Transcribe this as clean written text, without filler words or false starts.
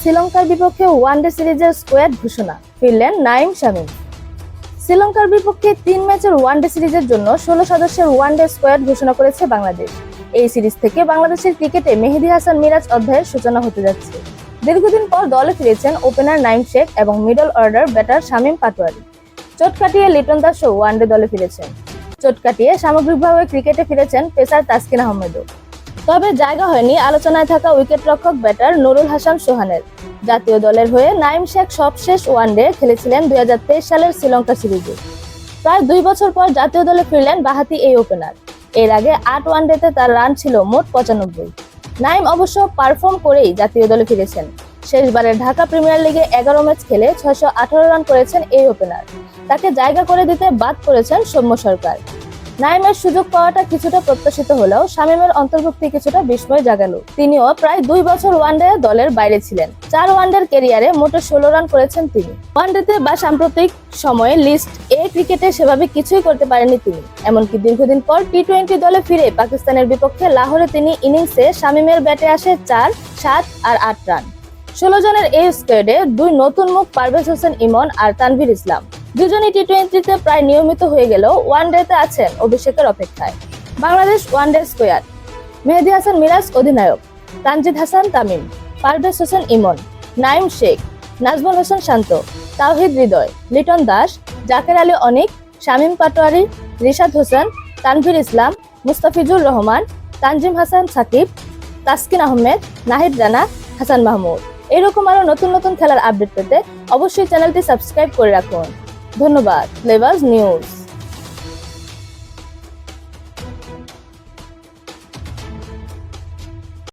শ্রীলঙ্কার বিপক্ষে ওয়ানডে সিরিজের স্কোয়াড ঘোষণা, ফিরলেন নাঈম শামীম। শ্রীলঙ্কার বিপক্ষে 3 ম্যাচের ওয়ানডে সিরিজের জন্য 16 সদস্যের ওয়ানডে স্কোয়াড ঘোষণা করেছে বাংলাদেশ। এই সিরিজ থেকে বাংলাদেশের ক্রিকেটে মেহেদী হাসান মিরাজ অধ্যায়ের সূচনা হতে যাচ্ছে। দীর্ঘদিন পর দলে ফিরেছেন ওপেনার নাঈম শেখ এবং middle order batter Shamim Patwari. চোট কাটিয়ে লিটন দাসও ওয়ানডে দলে ফিরেছেন। চোট কাটিয়ে সামগ্রিকভাবে ক্রিকেটে ফিরেছেন পেসার তাসকিন আহমেদও। তবে জায়গা হয়নি আলোচনায় থাকা উইকেটরক্ষক ব্যাটার নুরুল হাসান সোহানের। জাতীয় দলের হয়ে নাঈম শেখ সবশেষ ওয়ানডে খেলেছিলেন 2023 সালের শ্রীলঙ্কা সিরিজে। প্রায় 2 বছর পর জাতীয় দলে ফিরলেন বাঁহাতি এই ওপেনার। এর আগে 8 ওয়ানডেতে তার রান ছিল মোট 95। নাঈম অবশ্য পারফর্ম করেই জাতীয় দলে ফিরেছেন। শেষবারের ঢাকা প্রিমিয়ার লিগে 11 ম্যাচ খেলে 618 রান করেছেন এই ওপেনার। তাকে জায়গা করে দিতে বাদ পড়েছেন সৌম্য সরকার। নাঈমের সুযোগ পাওয়াটা কিছুটা প্রত্যাশিত হলেও শামীমের অন্তর্ভুক্তি কিছুটা বিস্ময় জাগালো। তিনিও প্রায় 2 বছর ওয়ানডে দলের বাইরে ছিলেন। 4 ওয়ানডের ক্যারিয়ারে মোটে 16 রান করেছেন তিনি। ওয়ানডেতে বা সাম্প্রতিক সময়ে লিস্ট এ ক্রিকেটে সেভাবে কিছুই করতে পারেননি তিনি। এমনকি দীর্ঘদিন পর টি-20 দলে ফিরে পাকিস্তানের বিপক্ষে লাহোরে তিনি ইনিংসে শামীমের ব্যাটে আসে 4, 7 আর 8 রান। 16 জনের এই স্কোয়াডে 2 নতুন মুখ পারভেজ হোসেন ইমন আর তানভীর ইসলাম। দুজনই টি-20তে প্রায় নিয়মিত হয়ে গেলেও ওয়ানডেতে আছেন অভিষেকের অপেক্ষায়। বাংলাদেশ ওয়ানডে স্কোয়াড: মেহেদী হাসান মিরাজ অধিনায়ক, তানজিদ হাসান তামিম, পারভেজ হোসেন ইমন, নাঈম শেখ, নাজমুল হোসেন শান্ত, তাওহিদ হৃদয়, লিটন দাস, জাকের আলী অনিক, শামীম পাটোয়ারি, রিশাদ হোসেন, তানভীর ইসলাম, মুস্তাফিজুর রহমান, তানজিম হাসান সাকিব, তাসকিন আহমেদ, নাহিদ রানা, হাসান মাহমুদ। এরকম আরো নতুন নতুন খেলার আপডেট পেতে অবশ্যই চ্যানেলটি সাবস্ক্রাইব করে রাখুন। ধন্যবাদ। Flavours news.